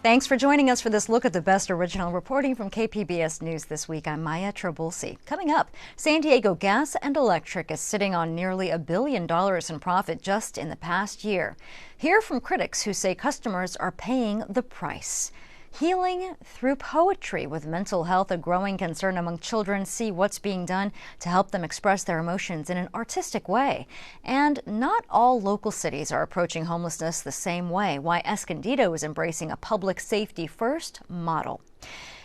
Thanks for joining us for this look at the best original reporting from KPBS News this week. I'm Maya Trabulsi. Coming up, San Diego Gas and Electric is sitting on nearly $1 billion in profit just in the past year. Hear from critics who say customers are paying the price. Healing through poetry with mental health, a growing concern among children. See what's being done to help them express their emotions in an artistic way. And not all local cities are approaching homelessness the same way. Why Escondido is embracing a public safety first model.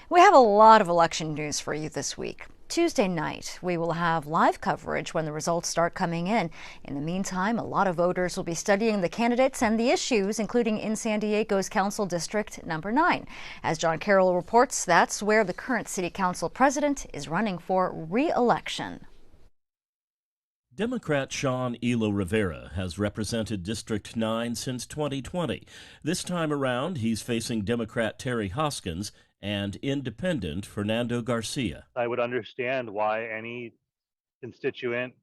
We have a lot of election news for you this week. Tuesday night, we will have live coverage when the results start coming in. In the meantime, a lot of voters will be studying the candidates and the issues, including in San Diego's Council District number 9. As John Carroll reports, that's where the current City Council president is running for re-election. Democrat Sean Elo Rivera has represented District 9 since 2020. This time around, he's facing Democrat Terry Hoskins and Independent Fernando Garcia. I would understand why any constituent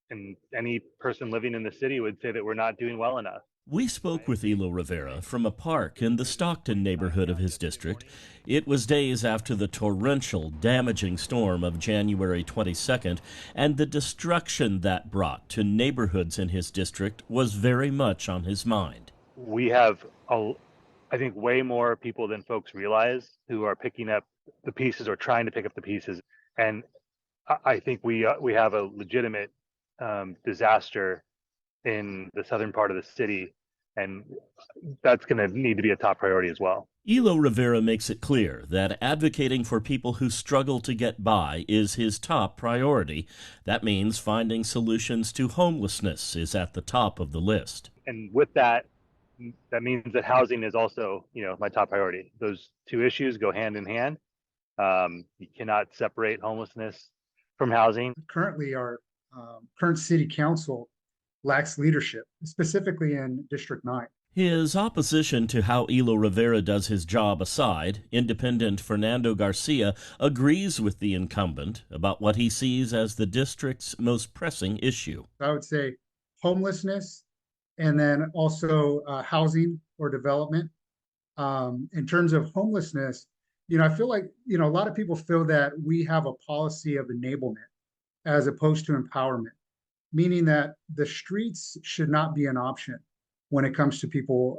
and any person living in the city would say that we're not doing well enough. We spoke with Elo Rivera from a park in the Stockton neighborhood of his district. It was days after the torrential, damaging storm of January 22nd, and the destruction that brought to neighborhoods in his district was very much on his mind. We have I think way more people than folks realize who are picking up the pieces or trying to pick up the pieces. And I think we have a legitimate disaster in the southern part of the city, and that's going to need to be a top priority as well. Elo Rivera makes it clear that advocating for people who struggle to get by is his top priority. That means finding solutions to homelessness is at the top of the list. And with that means that housing is also, my top priority. Those two issues go hand in hand. You cannot separate homelessness from housing. Currently, our current city council lacks leadership, specifically in District 9. His opposition to how Elo Rivera does his job aside, Independent Fernando Garcia agrees with the incumbent about what he sees as the district's most pressing issue. I would say homelessness, and then also housing or development. In terms of homelessness, I feel like, a lot of people feel that we have a policy of enablement as opposed to empowerment, meaning that the streets should not be an option when it comes to people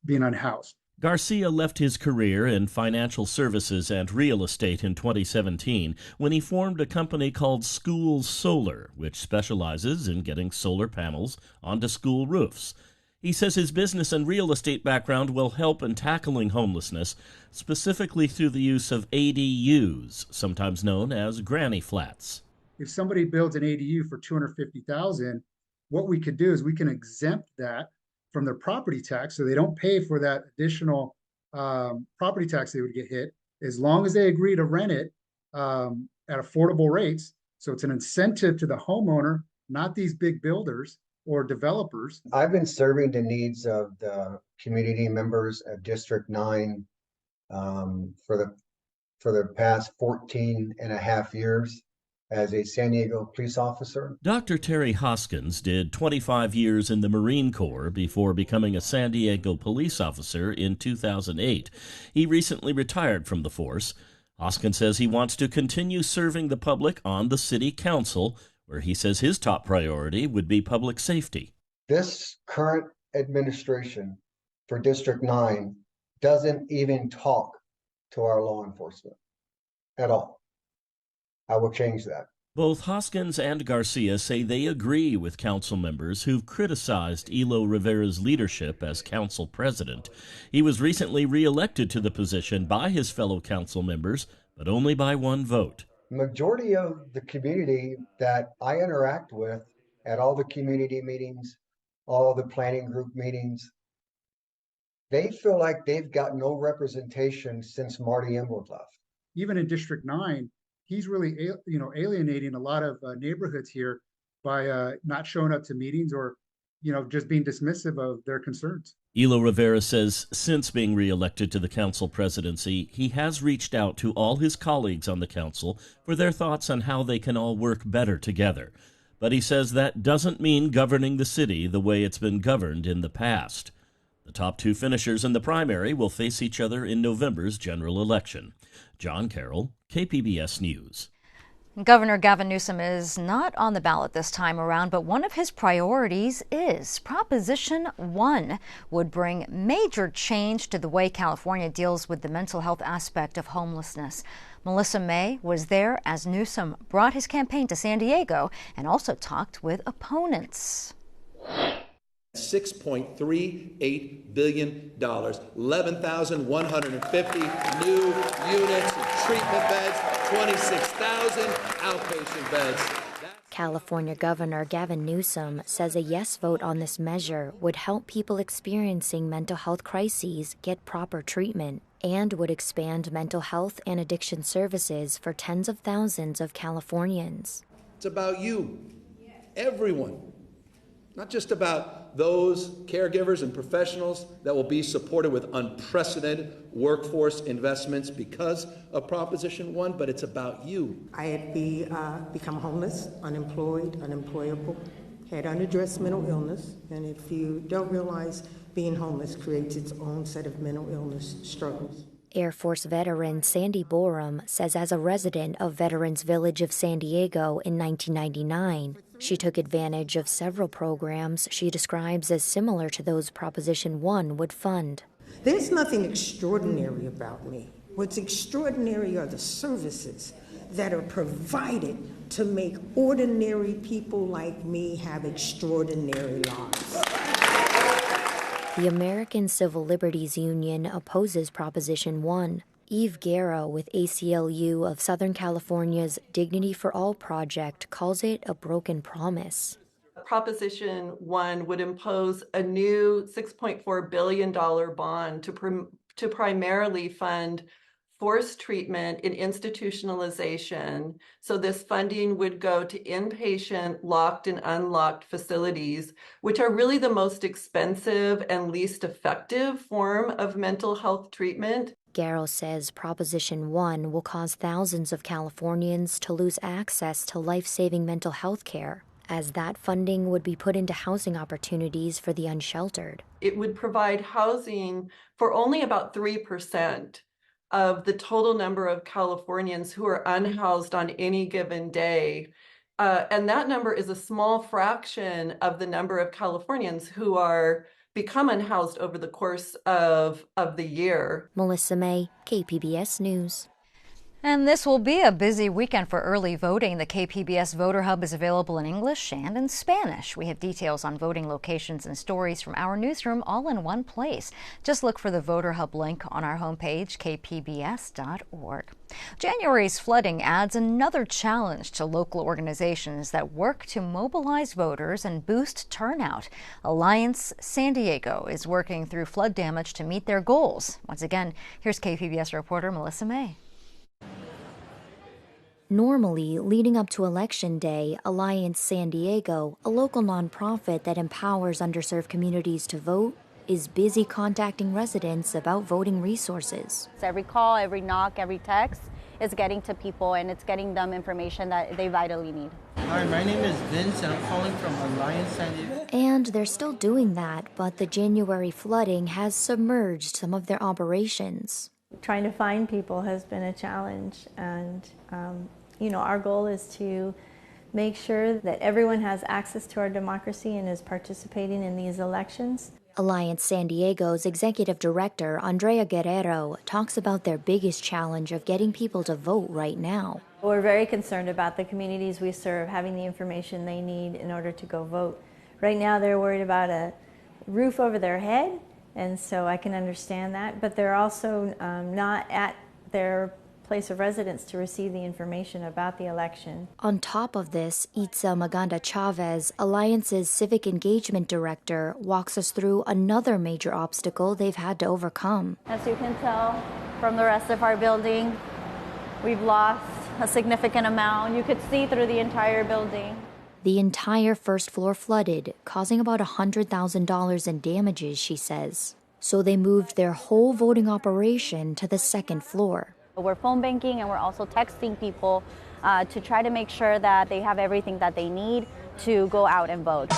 being unhoused. Garcia left his career in financial services and real estate in 2017 when he formed a company called School Solar, which specializes in getting solar panels onto school roofs. He says his business and real estate background will help in tackling homelessness, specifically through the use of ADUs, sometimes known as granny flats. If somebody builds an ADU for $250,000, what we could do is we can exempt that from their property tax, so they don't pay for that additional property tax they would get hit, as long as they agree to rent it at affordable rates. So it's an incentive to the homeowner, not these big builders or developers. I've been serving the needs of the community members of District 9 for the past 14 and a half years as a San Diego police officer. Dr. Terry Hoskins did 25 years in the Marine Corps before becoming a San Diego police officer in 2008. He recently retired from the force. Hoskins says he wants to continue serving the public on the city council, where he says his top priority would be public safety. This current administration for District 9 doesn't even talk to our law enforcement at all. I will change that. Both Hoskins and Garcia say they agree with council members who've criticized Elo Rivera's leadership as council president. He was recently reelected to the position by his fellow council members, but only by one vote. Majority of the community that I interact with at all the community meetings, all the planning group meetings, they feel like they've got no representation since Marty Emwood left. Even in District 9, he's really, alienating a lot of neighborhoods here by not showing up to meetings or, just being dismissive of their concerns. Elo Rivera says since being reelected to the council presidency, he has reached out to all his colleagues on the council for their thoughts on how they can all work better together. But he says that doesn't mean governing the city the way it's been governed in the past. The top two finishers in the primary will face each other in November's general election. John Carroll, KPBS News. Governor Gavin Newsom is not on the ballot this time around, but one of his priorities is Proposition 1 would bring major change to the way California deals with the mental health aspect of homelessness. Melissa May was there as Newsom brought his campaign to San Diego and also talked with opponents. $6.38 billion, 11,150 new units, treatment beds, 26,000 outpatient beds. California Governor Gavin Newsom says a yes vote on this measure would help people experiencing mental health crises get proper treatment and would expand mental health and addiction services for tens of thousands of Californians. It's about you, everyone, not just about those caregivers and professionals that will be supported with unprecedented workforce investments because of Proposition 1, but it's about you. I had become homeless, unemployed, unemployable, had unaddressed mental illness, and if you don't realize, being homeless creates its own set of mental illness struggles. Air Force veteran Sandy Borum says as a resident of Veterans Village of San Diego in 1999, she took advantage of several programs she describes as similar to those Proposition 1 would fund. There's nothing extraordinary about me. What's extraordinary are the services that are provided to make ordinary people like me have extraordinary lives. The American Civil Liberties Union opposes Proposition 1. Eve Guerra with ACLU of Southern California's Dignity for All project calls it a broken promise. Proposition 1 would impose a new $6.4 billion bond to primarily fund forced treatment and institutionalization. So this funding would go to inpatient, locked and unlocked facilities, which are really the most expensive and least effective form of mental health treatment. Garrow says Proposition 1 will cause thousands of Californians to lose access to life-saving mental health care, as that funding would be put into housing opportunities for the unsheltered. It would provide housing for only about 3% of the total number of Californians who are unhoused on any given day. And that number is a small fraction of the number of Californians who become unhoused over the course of the year. Melissa May, KPBS News. And this will be a busy weekend for early voting. The KPBS Voter Hub is available in English and in Spanish. We have details on voting locations and stories from our newsroom all in one place. Just look for the Voter Hub link on our homepage, kpbs.org. January's flooding adds another challenge to local organizations that work to mobilize voters and boost turnout. Alliance San Diego is working through flood damage to meet their goals. Once again, here's KPBS reporter Melissa May. Normally, leading up to Election Day, Alliance San Diego, a local nonprofit that empowers underserved communities to vote, is busy contacting residents about voting resources. Every call, every knock, every text is getting to people and it's getting them information that they vitally need. Hi, my name is Vince and I'm calling from Alliance San Diego. And they're still doing that, but the January flooding has submerged some of their operations. Trying to find people has been a challenge, and our goal is to make sure that everyone has access to our democracy and is participating in these elections. Alliance San Diego's executive director, Andrea Guerrero, talks about their biggest challenge of getting people to vote right now. We're very concerned about the communities we serve having the information they need in order to go vote. Right now they're worried about a roof over their head, and so I can understand that, but they're also not at their place of residence to receive the information about the election. On top of this, Itza Maganda Chavez, Alliance's civic engagement director, walks us through another major obstacle they've had to overcome. As you can tell from the rest of our building, we've lost a significant amount. You could see through the entire building. The entire first floor flooded, causing about $100,000 in damages, she says. So they moved their whole voting operation to the second floor. We're phone banking and we're also texting people to try to make sure that they have everything that they need to go out and vote.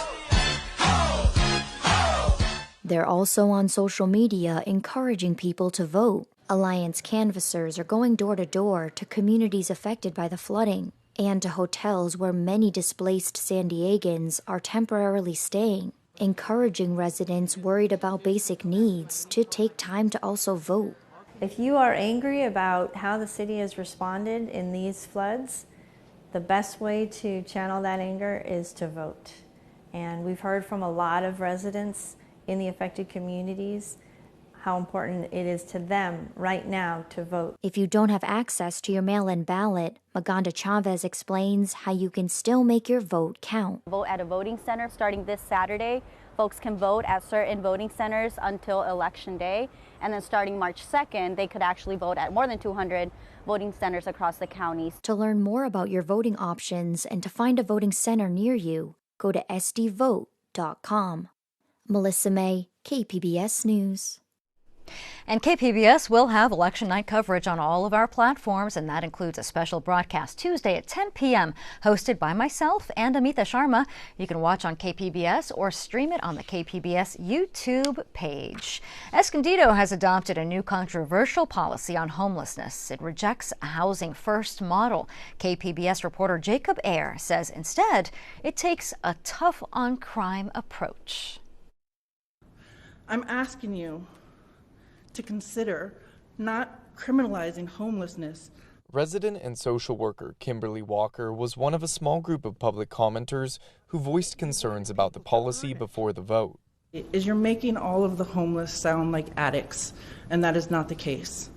They're also on social media encouraging people to vote. Alliance canvassers are going door to door to communities affected by the flooding and to hotels where many displaced San Diegans are temporarily staying, encouraging residents worried about basic needs to take time to also vote. If you are angry about how the city has responded in these floods, the best way to channel that anger is to vote. And we've heard from a lot of residents in the affected communities how important it is to them right now to vote. If you don't have access to your mail-in ballot, Maganda Chavez explains how you can still make your vote count. Vote at a voting center starting this Saturday. Folks can vote at certain voting centers until Election Day. And then starting March 2nd, they could actually vote at more than 200 voting centers across the counties. To learn more about your voting options and to find a voting center near you, go to sdvote.com. Melissa May, KPBS News. And KPBS will have election night coverage on all of our platforms, and that includes a special broadcast Tuesday at 10 p.m. hosted by myself and Amita Sharma. You can watch on KPBS or stream it on the KPBS YouTube page. Escondido has adopted a new controversial policy on homelessness. It rejects a housing first model. KPBS reporter Jacob Ayer says instead it takes a tough on crime approach. I'm asking you to consider not criminalizing homelessness. Resident and social worker Kimberly Walker was one of a small group of public commenters who voiced concerns about the policy before the vote. Is you're making all of the homeless sound like addicts, and that is not the case.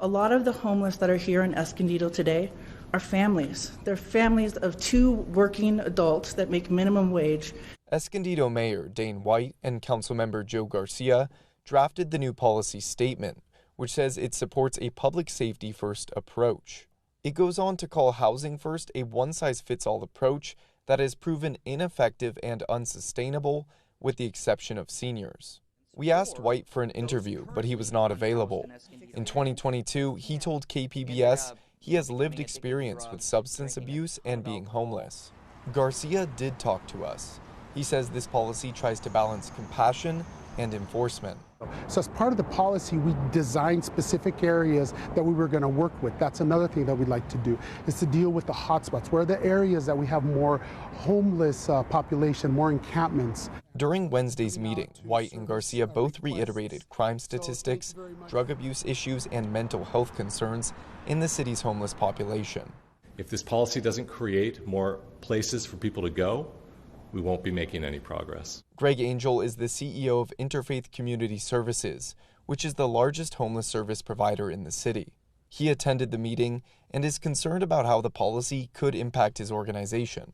A lot of the homeless that are here in Escondido today are families. They're families of 2 working adults that make minimum wage. Escondido Mayor Dane White and Councilmember Joe Garcia drafted the new policy statement, which says it supports a public safety first approach. It goes on to call housing first a one-size-fits-all approach that has proven ineffective and unsustainable, with the exception of seniors. We asked White for an interview, but he was not available. In 2022, he told KPBS he has lived experience with substance abuse and being homeless. Garcia did talk to us. He says this policy tries to balance compassion and enforcement. So as part of the policy, we designed specific areas that we were going to work with. That's another thing that we'd like to do, is to deal with the hotspots. Where are the areas that we have more homeless population, more encampments? During Wednesday's meeting, White and Garcia both reiterated crime statistics, drug abuse issues, and mental health concerns in the city's homeless population. If this policy doesn't create more places for people to go, we won't be making any progress. Greg Angel is the CEO of Interfaith Community Services, which is the largest homeless service provider in the city. He attended the meeting and is concerned about how the policy could impact his organization.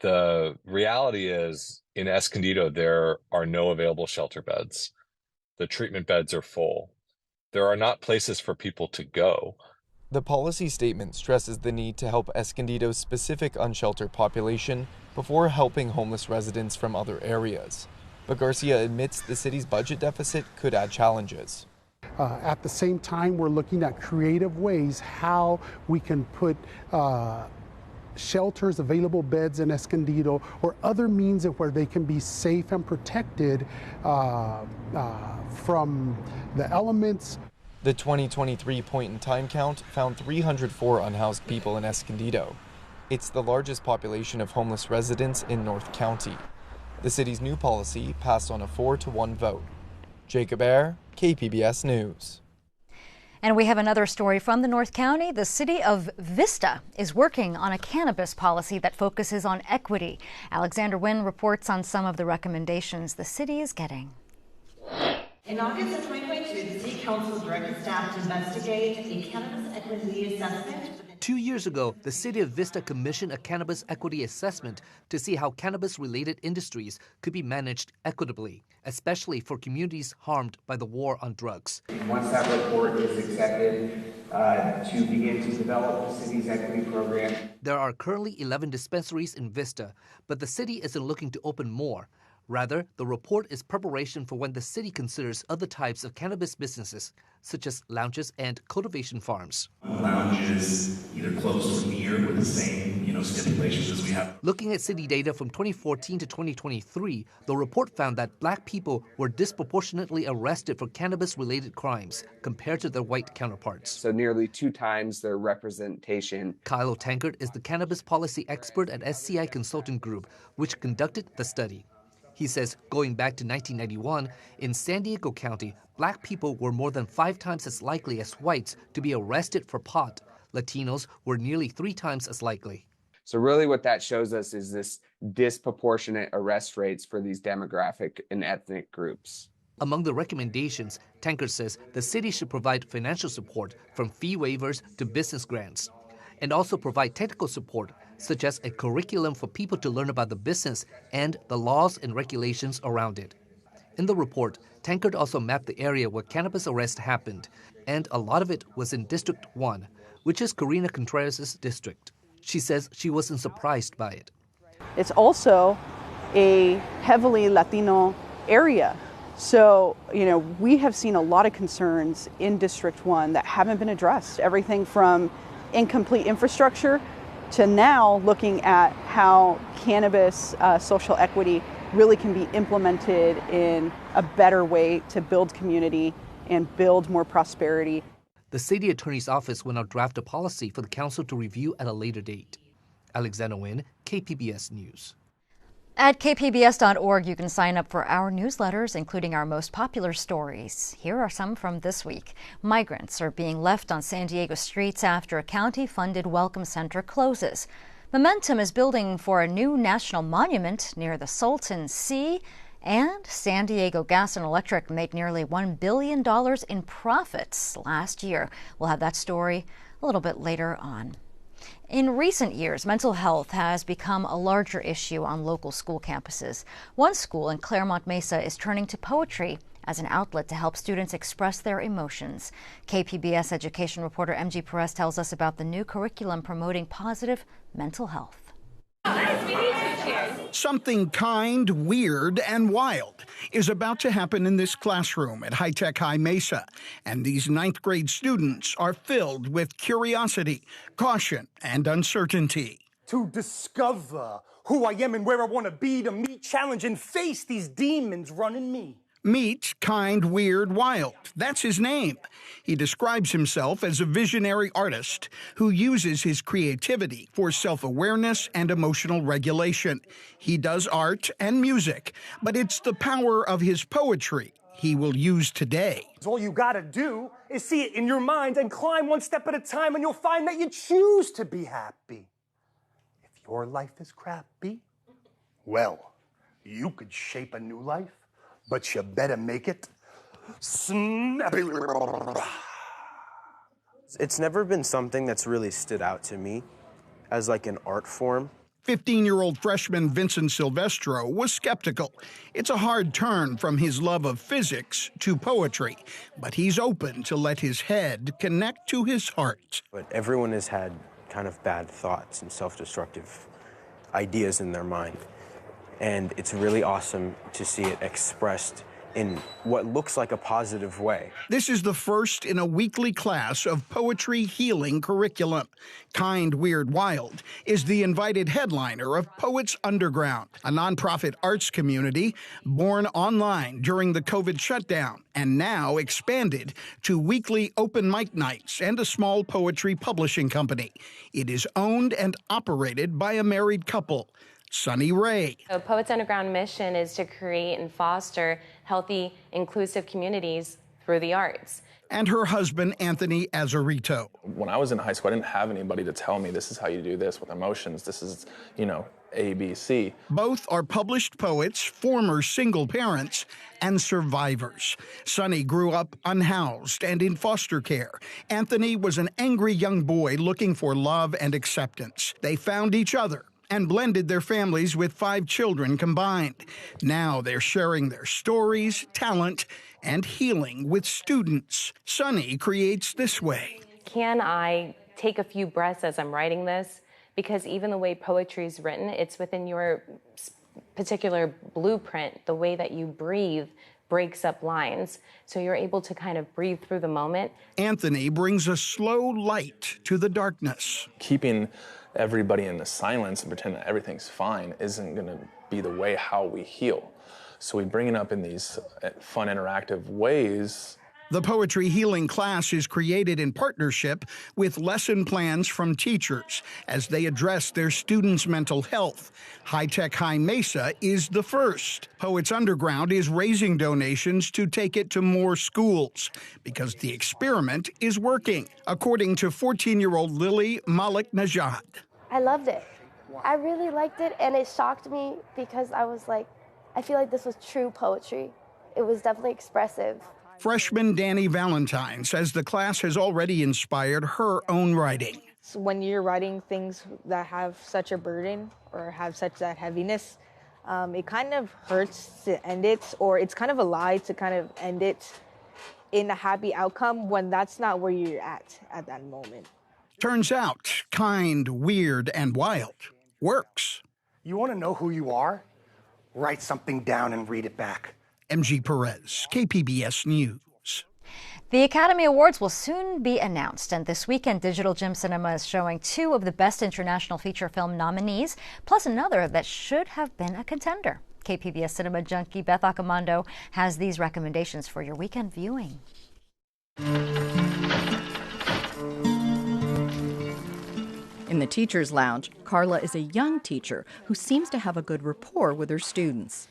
The reality is, in Escondido, there are no available shelter beds. The treatment beds are full. There are not places for people to go. The policy statement stresses the need to help Escondido's specific unsheltered population before helping homeless residents from other areas. But Garcia admits the city's budget deficit could add challenges. At the same time, we're looking at creative ways how we can put shelters, available beds in Escondido, or other means of where they can be safe and protected from the elements. The 2023 point-in-time count found 304 unhoused people in Escondido. It's the largest population of homeless residents in North County. The city's new policy passed on a 4-1 vote. Jacob Ayer, KPBS News. And we have another story from the North County. The city of Vista is working on a cannabis policy that focuses on equity. Alexander Nguyen reports on some of the recommendations the city is getting. In August of 2022, the City Council directed staff to investigate a cannabis equity assessment. 2 years ago, the City of Vista commissioned a cannabis equity assessment to see how cannabis-related industries could be managed equitably, especially for communities harmed by the war on drugs. Once that report is accepted, to begin to develop the city's equity program. There are currently 11 dispensaries in Vista, but the city isn't looking to open more. Rather, the report is preparation for when the city considers other types of cannabis businesses, such as lounges and cultivation farms. Lounges, either close or near with the same, stipulations as we have. Looking at city data from 2014 to 2023, the report found that black people were disproportionately arrested for cannabis-related crimes compared to their white counterparts. So nearly 2 times their representation. Kylo Tankard is the cannabis policy expert at SCI Consulting Group, which conducted the study. He says going back to 1991, in San Diego County, black people were more than 5 times as likely as whites to be arrested for pot. Latinos were nearly 3 times as likely. So really what that shows us is this disproportionate arrest rates for these demographic and ethnic groups. Among the recommendations, Tankard says the city should provide financial support from fee waivers to business grants, and also provide technical support, such as a curriculum for people to learn about the business and the laws and regulations around it. In the report, Tankard also mapped the area where cannabis arrests happened, and a lot of it was in District 1, which is Karina Contreras' district. She says she wasn't surprised by it. It's also a heavily Latino area. So, we have seen a lot of concerns in District 1 that haven't been addressed. Everything from incomplete infrastructure to now looking at how cannabis social equity really can be implemented in a better way to build community and build more prosperity. The city attorney's office will now draft a policy for the council to review at a later date. Alexander Nguyen, KPBS News. At kpbs.org, you can sign up for our newsletters, including our most popular stories. Here are some from this week. Migrants are being left on San Diego streets after a county-funded welcome center closes. Momentum is building for a new national monument near the Salton Sea. And San Diego Gas and Electric made nearly $1 billion in profits last year. We'll have that story a little bit later on. In recent years, mental health has become a larger issue on local school campuses. One school in Claremont Mesa is turning to poetry as an outlet to help students express their emotions. KPBS education reporter MG Perez tells us about the new curriculum promoting positive mental health. Something kind, weird, and wild is about to happen in this classroom at High Tech High Mesa, and these 9th grade students are filled with curiosity, caution, and uncertainty. To discover who I am and where I want to be, to meet, challenge, and face these demons running me. Meet Kind, Weird, Wild. That's his name. He describes himself as a visionary artist who uses his creativity for self-awareness and emotional regulation. He does art and music, but it's the power of his poetry he will use today. All you gotta do is see it in your mind and climb one step at a time, and you'll find that you choose to be happy. If your life is crappy, well, you could shape a new life. But you better make it snappy. It's never been something that's really stood out to me as like an art form. 15-year-old freshman Vincent Silvestro was skeptical. It's a hard turn from his love of physics to poetry, but he's open to let his head connect to his heart. But everyone has had kind of bad thoughts and self-destructive ideas in their mind. And it's really awesome to see it expressed in what looks like a positive way. This is the first in a weekly class of poetry healing curriculum. Kind, Weird, Wild is the invited headliner of Poets Underground, a nonprofit arts community born online during the COVID shutdown and now expanded to weekly open mic nights and a small poetry publishing company. It is owned and operated by a married couple. Sunny Ray. So Poets Underground mission is to create and foster healthy, inclusive communities through the arts. And her husband, Anthony Azarito. When I was in high school, I didn't have anybody to tell me this is how you do this with emotions. This is, A, B, C. Both are published poets, former single parents, and survivors. Sunny grew up unhoused and in foster care. Anthony was an angry young boy looking for love and acceptance. They found each other and blended their families with 5 children combined. Now they're sharing their stories, talent, and healing with students. Sunny creates this way. Can I take a few breaths as I'm writing this? Because even the way poetry is written, it's within your particular blueprint. The way that you breathe breaks up lines, so you're able to kind of breathe through the moment. Anthony brings a slow light to the darkness. Keeping everybody in the silence and pretend that everything's fine isn't going to be the way how we heal. So we bring it up in these fun, interactive ways. The poetry healing class is created in partnership with lesson plans from teachers as they address their students' mental health. High-Tech High Mesa is the first. Poets Underground is raising donations to take it to more schools because the experiment is working, according to 14-year-old Lily Malik Najad. I loved it. I really liked it, and it shocked me because I was like, I feel like this was true poetry. It was definitely expressive. Freshman Danny Valentine says the class has already inspired her own writing. So when you're writing things that have such a burden or have such that heaviness, it kind of hurts to end it, or it's kind of a lie to kind of end it in a happy outcome when that's not where you're at that moment. Turns out, kind, weird, and wild works. You want to know who you are? Write something down and read it back. MG Perez, KPBS News. The Academy Awards will soon be announced, and this weekend Digital Gem Cinema is showing 2 of the Best International Feature Film nominees, plus another that should have been a contender. KPBS Cinema junkie Beth Accomando has these recommendations for your weekend viewing. In the teacher's lounge, Carla is a young teacher who seems to have a good rapport with her students.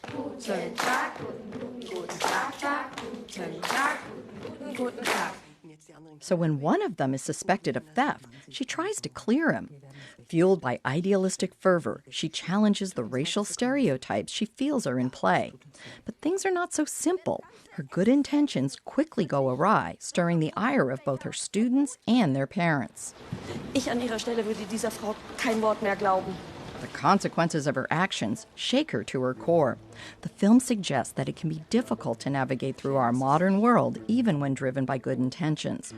So when one of them is suspected of theft, she tries to clear him. Fueled by idealistic fervor, she challenges the racial stereotypes she feels are in play. But things are not so simple. Her good intentions quickly go awry, stirring the ire of both her students and their parents. Ich an ihrer Stelle würde dieser Frau kein Wort mehr glauben. The consequences of her actions shake her to her core. The film suggests that it can be difficult to navigate through our modern world, even when driven by good intentions.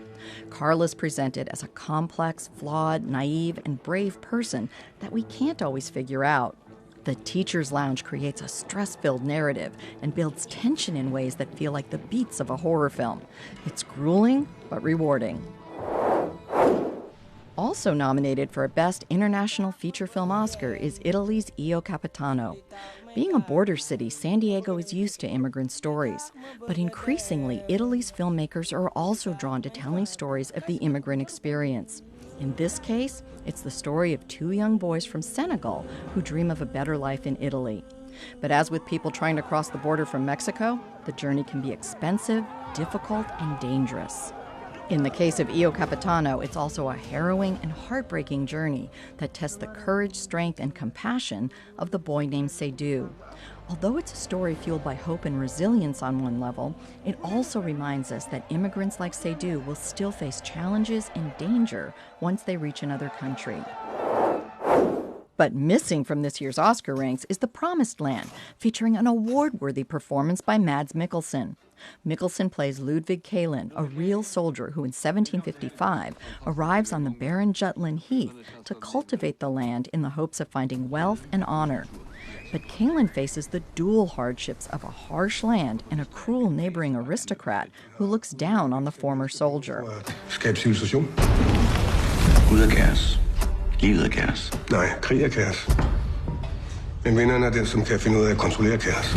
Carla's presented as a complex, flawed, naive, and brave person that we can't always figure out. The Teacher's Lounge creates a stress-filled narrative and builds tension in ways that feel like the beats of a horror film. It's grueling, but rewarding. Also nominated for a Best International Feature Film Oscar is Italy's Io Capitano. Being a border city, San Diego is used to immigrant stories. But increasingly, Italy's filmmakers are also drawn to telling stories of the immigrant experience. In this case, it's the story of 2 young boys from Senegal who dream of a better life in Italy. But as with people trying to cross the border from Mexico, the journey can be expensive, difficult, and dangerous. In the case of Io Capitano, it's also a harrowing and heartbreaking journey that tests the courage, strength, and compassion of the boy named Seydou. Although it's a story fueled by hope and resilience on one level, it also reminds us that immigrants like Seydou will still face challenges and danger once they reach another country. But missing from this year's Oscar ranks is The Promised Land, featuring an award-worthy performance by Mads Mikkelsen. Mikkelsen plays Ludwig Kalin, a real soldier who in 1755 arrives on the barren Jutland Heath to cultivate the land in the hopes of finding wealth and honor. But Kalin faces the dual hardships of a harsh land and a cruel neighboring aristocrat who looks down on the former soldier. Skabscivilisation. Ud af kaos. Livet er kaos. Nej, krig er kaos. Men vinderen er den, som kan finde ud af at kontrollere kaos.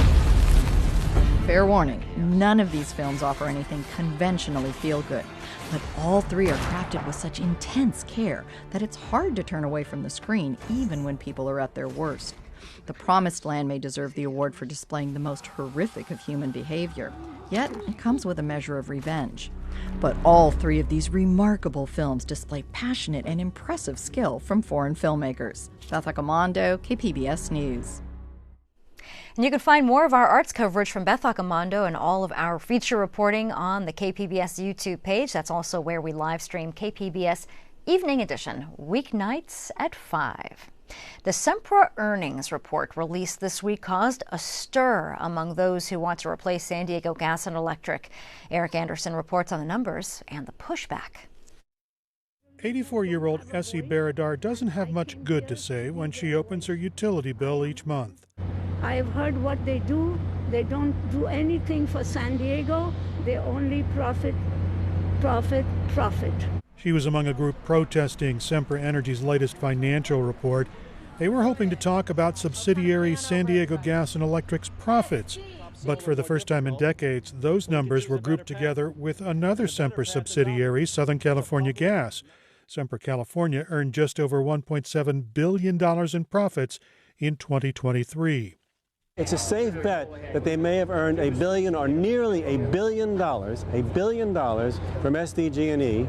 Fair warning, none of these films offer anything conventionally feel-good, but all 3 are crafted with such intense care that it's hard to turn away from the screen even when people are at their worst. The Promised Land may deserve the award for displaying the most horrific of human behavior, yet it comes with a measure of revenge. But all 3 of these remarkable films display passionate and impressive skill from foreign filmmakers. Beth Accomando, KPBS News. And you can find more of our arts coverage from Beth Accomando and all of our feature reporting on the KPBS YouTube page. That's also where we live stream KPBS Evening Edition, weeknights at 5. The Sempra earnings report released this week caused a stir among those who want to replace San Diego Gas and Electric. Eric Anderson reports on the numbers and the pushback. 84-year-old Essie Baradar doesn't have much good to say when she opens her utility bill each month. I've heard what they do. They don't do anything for San Diego. They only profit. She was among a group protesting Sempra Energy's latest financial report. They were hoping to talk about subsidiary San Diego Gas and Electric's profits. But for the first time in decades, those numbers were grouped together with another Sempra subsidiary, Southern California Gas. Sempra California earned just over $1.7 billion in profits in 2023. It's a safe bet that they may have earned $1 billion or nearly $1 billion from SDG&E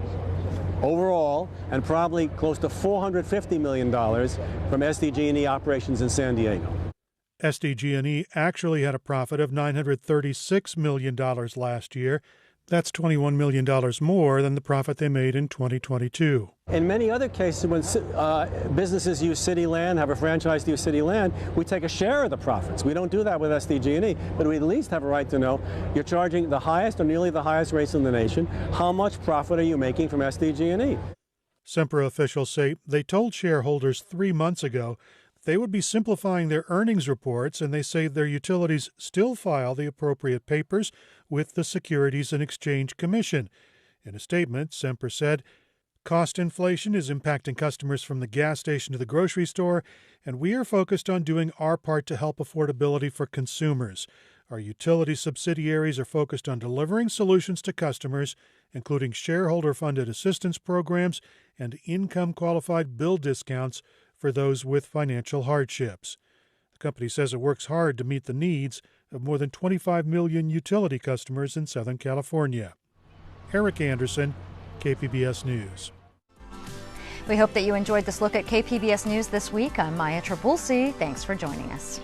overall, and probably close to $450 million from SDG&E operations in San Diego. SDG&E actually had a profit of $936 million last year. That's $21 million more than the profit they made in 2022. In many other cases, when businesses use city land, have a franchise to use city land, we take a share of the profits. We don't do that with SDG&E, but we at least have a right to know you're charging the highest or nearly the highest rates in the nation. How much profit are you making from SDG&E? Sempra officials say they told shareholders 3 months ago they would be simplifying their earnings reports, and they say their utilities still file the appropriate papers with the Securities and Exchange Commission. In a statement, Sempra said, "Cost inflation is impacting customers from the gas station to the grocery store, and we are focused on doing our part to help affordability for consumers. Our utility subsidiaries are focused on delivering solutions to customers, including shareholder-funded assistance programs and income-qualified bill discounts for those with financial hardships." The company says it works hard to meet the needs of more than 25 million utility customers in Southern California. Eric Anderson, KPBS News. We hope that you enjoyed this look at KPBS News this week. I'm Maya Trabulsi. Thanks for joining us.